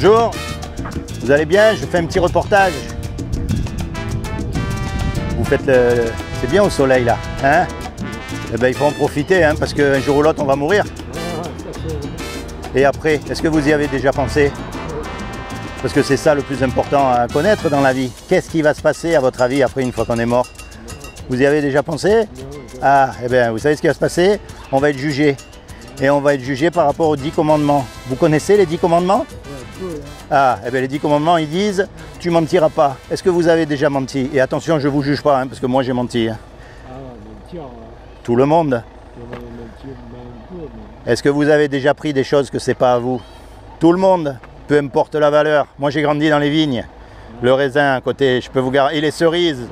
Bonjour, vous allez bien? Je fais un petit reportage. Vous faites le... C'est bien au soleil là, hein? Eh ben, il faut en profiter, hein, parce qu'un jour ou l'autre on va mourir. Et après, est-ce que vous y avez déjà pensé? Parce que c'est ça le plus important à connaître dans la vie. Qu'est-ce qui va se passer à votre avis après une fois qu'on est mort? Vous y avez déjà pensé? Ah, eh bien, vous savez ce qui va se passer? On va être jugé. Et on va être jugé par rapport aux 10 commandements. Vous connaissez les 10 commandements? Ah, eh bien les 10 commandements, ils disent « Tu mentiras pas ». Est-ce que vous avez déjà menti? Et attention, je ne vous juge pas, hein, parce que moi j'ai menti. Hein. Tout le monde. Est-ce que vous avez déjà pris des choses que c'est pas à vous? Tout le monde, peu importe la valeur. Moi j'ai grandi dans les vignes. Le raisin à côté, je peux vous garantir. Et les cerises.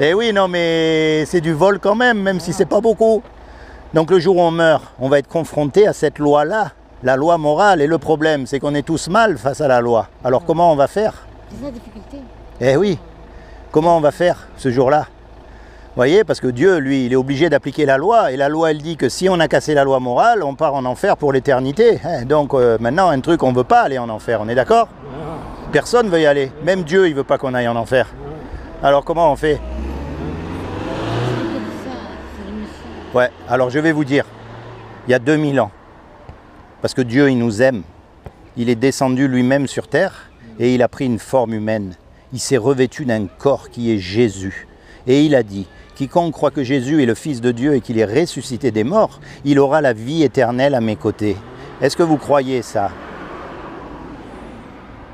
Eh oui, non mais c'est du vol quand même si c'est pas beaucoup. Donc le jour où on meurt, on va être confronté à cette loi-là, la loi morale. Et le problème, c'est qu'on est tous mal face à la loi. Alors comment on va faire? C'est ça la difficulté. Eh oui, comment on va faire ce jour-là? Vous voyez, parce que Dieu, lui, il est obligé d'appliquer la loi. Et la loi, elle dit que si on a cassé la loi morale, on part en enfer pour l'éternité. Donc maintenant, un truc, on ne veut pas aller en enfer, on est d'accord? Personne ne veut y aller. Même Dieu, il ne veut pas qu'on aille en enfer. Alors comment on fait? Ouais, alors je vais vous dire, il y a 2000 ans, parce que Dieu, il nous aime, il est descendu lui-même sur terre et il a pris une forme humaine. Il s'est revêtu d'un corps qui est Jésus. Et il a dit, quiconque croit que Jésus est le Fils de Dieu et qu'il est ressuscité des morts, il aura la vie éternelle à mes côtés. Est-ce que vous croyez ça?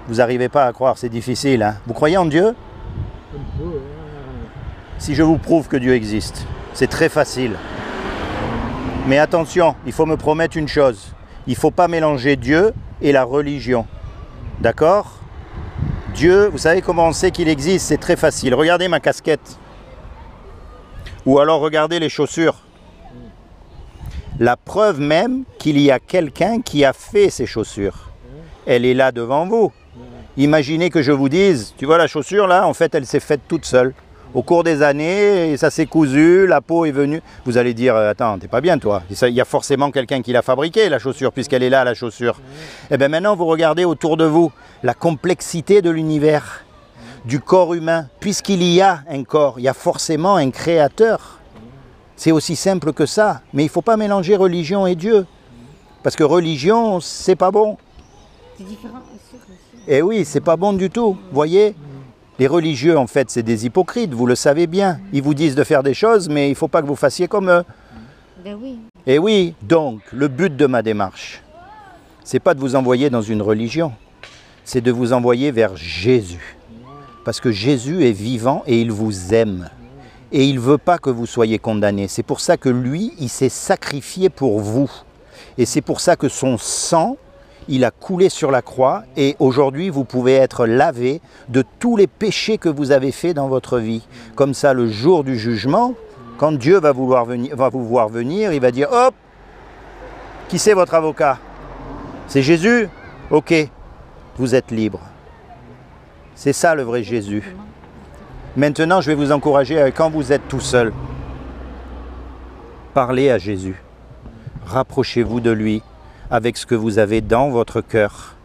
Vous n'arrivez pas à croire, c'est difficile. Hein? Vous croyez en Dieu? Si je vous prouve que Dieu existe, c'est très facile. Mais attention, il faut me promettre une chose. Il ne faut pas mélanger Dieu et la religion. D'accord? Dieu, vous savez comment on sait qu'il existe? C'est très facile. Regardez ma casquette. Ou alors regardez les chaussures. La preuve même qu'il y a quelqu'un qui a fait ces chaussures. Elle est là devant vous. Imaginez que je vous dise, tu vois la chaussure là, en fait elle s'est faite toute seule. Au cours des années, ça s'est cousu, la peau est venue. Vous allez dire, attends, t'es pas bien toi. Il y a forcément quelqu'un qui l'a fabriquée, la chaussure, puisqu'elle est là, la chaussure. Et bien maintenant, vous regardez autour de vous la complexité de l'univers, du corps humain. Puisqu'il y a un corps, il y a forcément un créateur. C'est aussi simple que ça. Mais il ne faut pas mélanger religion et Dieu. Parce que religion, c'est pas bon. C'est différent. Eh oui, c'est pas bon du tout. Vous voyez? Les religieux, en fait, c'est des hypocrites, vous le savez bien. Ils vous disent de faire des choses, mais il ne faut pas que vous fassiez comme eux. Ben oui. Et oui, donc, le but de ma démarche, c'est pas de vous envoyer dans une religion, c'est de vous envoyer vers Jésus. Parce que Jésus est vivant et il vous aime. Et il ne veut pas que vous soyez condamnés. C'est pour ça que lui, il s'est sacrifié pour vous. Et c'est pour ça que son sang, il a coulé sur la croix et aujourd'hui vous pouvez être lavé de tous les péchés que vous avez faits dans votre vie. Comme ça, le jour du jugement, quand Dieu va vous voir venir, il va dire, hop, qui c'est votre avocat? C'est Jésus? Ok, vous êtes libre. C'est ça le vrai Jésus. Maintenant, je vais vous encourager, quand vous êtes tout seul, parlez à Jésus. Rapprochez-vous de lui. Avec ce que vous avez dans votre cœur,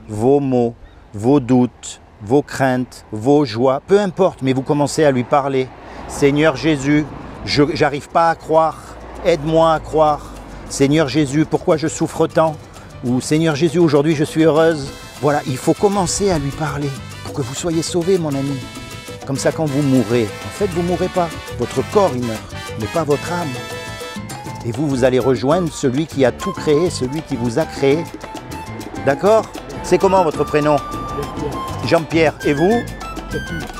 vos mots, vos doutes, vos craintes, vos joies, peu importe, mais vous commencez à lui parler. Seigneur Jésus, j'arrive pas à croire, aide-moi à croire. Seigneur Jésus, pourquoi je souffre tant? Ou Seigneur Jésus, aujourd'hui je suis heureuse. Voilà, il faut commencer à lui parler pour que vous soyez sauvés, mon ami. Comme ça, quand vous mourrez, en fait, vous ne mourrez pas. Votre corps, il meurt, mais pas votre âme. Et vous, vous allez rejoindre celui qui a tout créé, celui qui vous a créé. D'accord? C'est comment votre prénom? Jean-Pierre. Et vous?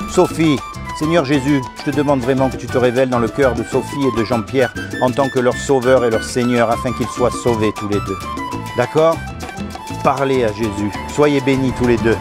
Sophie. Seigneur Jésus, je te demande vraiment que tu te révèles dans le cœur de Sophie et de Jean-Pierre en tant que leur sauveur et leur Seigneur, afin qu'ils soient sauvés tous les deux. D'accord? Parlez à Jésus. Soyez bénis tous les deux.